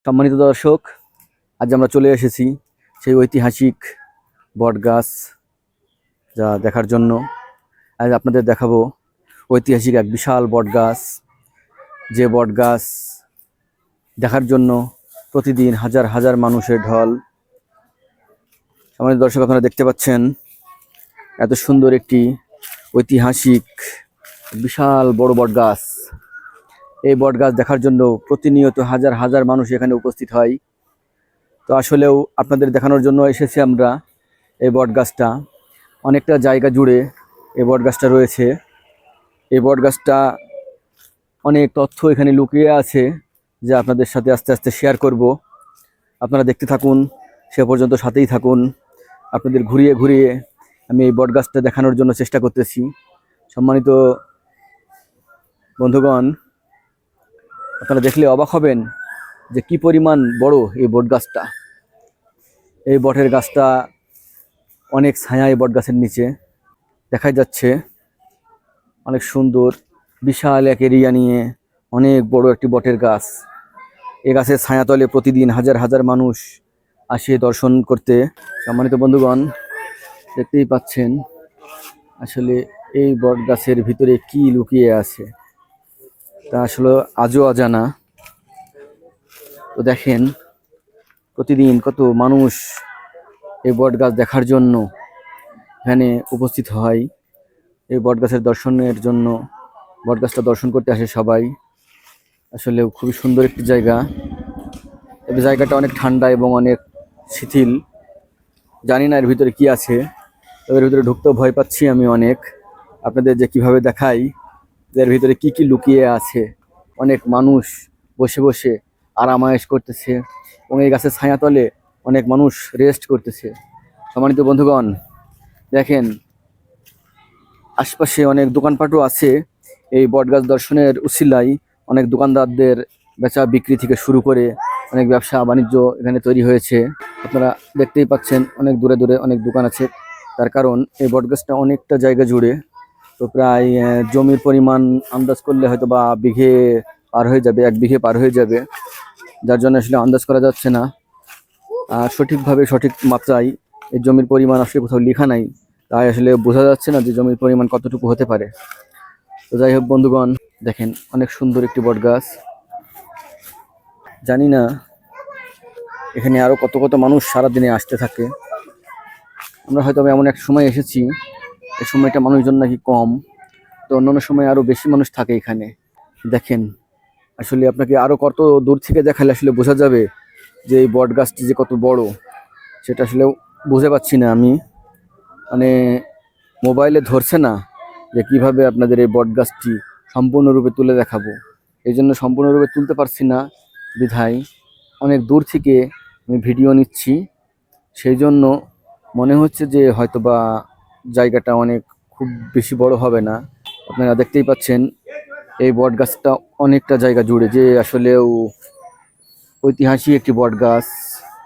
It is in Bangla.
সম্মানিত দর্শক, আজ আমরা চলে এসেছি সেই ঐতিহাসিক বটগাছ যা দেখার জন্য। আজ আপনাদের দেখাবো ঐতিহাসিক এক বিশাল বটগাছ, যে বটগাছ দেখার জন্য প্রতিদিন হাজার হাজার মানুষের ঢল। সম্মানিত দর্শক, আপনারা দেখতে পাচ্ছেন এত সুন্দর একটি ঐতিহাসিক বিশাল বড় বটগাছ। এই বটগাছ দেখার জন্য প্রতিনিয়ত হাজার হাজার মানুষ এখানে উপস্থিত হয়। তো আসলেও আপনাদের দেখানোর জন্য এসেছি আমরা। এই বটগাছটা অনেকটা জায়গা জুড়ে এই বটগাছটা রয়েছে। এই বটগাছটা অনেক তথ্য এখানে লুকিয়ে আছে, যা আপনাদের সাথে আস্তে আস্তে শেয়ার করব। আপনারা দেখতে থাকুন, সে পর্যন্ত সাথেই থাকুন। আপনাদের ঘুরিয়ে ঘুরিয়ে আমি এই বটগাছটা দেখানোর জন্য চেষ্টা করতেছি। সম্মানিত বন্ধুগণ, আপনারা দেখলে অবাক হবেন যে কি পরিমাণ বড় এই বটগাছটা। এই বটের গাছটা অনেক ছায়া, এই বট গাছের নিচে দেখা যাচ্ছে। অনেক সুন্দর বিশাল এক এরিয়া নিয়ে অনেক বড় একটি বটের গাছ। এই গাছের ছায়াতলে প্রতিদিন হাজার হাজার মানুষ আসে দর্শন করতে। সম্মানিত বন্ধুগণ, দেখতেই পাচ্ছেন আসলে এই বট গাছের ভিতরে কি লুকিয়ে আছে তা আসলে আজও অজানা। তো দেখেন প্রতিদিন কত মানুষ এই বট গাছ দেখার জন্য এখানে উপস্থিত হয়। এই বট গাছের দর্শনের জন্য বট গাছটা দর্শন করতে আসে সবাই। আসলে খুবই সুন্দর একটি জায়গা। এই জায়গাটা অনেক ঠান্ডা এবং অনেক শিথিল। জানি না এর ভিতরে কি আছে, তবে এর ভিতরে ঢুকতেও ভয় পাচ্ছি আমি অনেক। আপনাদের যে কিভাবে দেখাই যে এর ভিতরে কি কি লুকিয়ে আছে। অনেক মানুষ বসে বসে আরাম আয়েশ করতেছে এবং এই গাছের ছায়াতলে অনেক মানুষ রেস্ট করতেছে। সম্মানিত বন্ধুগণ, দেখেন আশপাশে অনেক দোকানপাটও আছে। এই বটগাছ দর্শনের উছিলায় অনেক দোকানদারদের বেচা বিক্রি থেকে শুরু করে অনেক ব্যবসা বাণিজ্য এখানে তৈরি হয়েছে। আপনারা দেখতেই পাচ্ছেন অনেক দূরে দূরে অনেক দোকান আছে। তার কারণ এই বটগাছটা অনেকটা জায়গা জুড়ে। তো প্রায় জমির পরিমাণ আন্দাজ করলে হয়তো বা বিঘে পার হয়ে যাবে, 1 বিঘে পার হয়ে যাবে, যার জন্য আসলে আন্দাজ করা যাচ্ছে না। আর সঠিকভাবে সঠিক মাত্রায় এই জমির পরিমাণ আসলে কোথাও লেখা নাই, তাই আসলে বোঝা যাচ্ছে না যে জমির পরিমাণ কতটুকু হতে পারে। তো যাই হোক বন্ধুগণ, দেখেন অনেক সুন্দর একটি বটগাছ। জানি না এখানে আরো কত কত মানুষ সারাদিনে আসতে থাকে। আমরা হয়তো এমন এক সময় এসেছি, এই সময়টা মানুষজন নাকি কম, তো অন্যান্য সময় আরো বেশি মানুষ থাকে এখানে। দেখেন আসলে আপনাকে আরো কত দূর থেকে দেখালে আসলে বোঝা যাবে যে এই বটগাছটি যে কত বড়, সেটা আসলে বুঝে পাচ্ছি না আমি। মানে মোবাইলে ধরছে না যে কিভাবে আপনাদের এই বটগাছটি সম্পূর্ণরূপে তুলে দেখাবো। এই জন্য সম্পূর্ণরূপে তুলতে পারছি না বিধায় অনেক দূর থেকে আমি ভিডিও নিচ্ছি। সেই জন্য মনে হচ্ছে যে হয়তোবা জায়গাটা অনেক খুব বেশি বড় হবে না। আপনারা দেখতেই পাচ্ছেন এই বটগাছটা অনেকটা জায়গা জুড়ে, যে আসলেও ঐতিহাসিক একটি বটগাছ।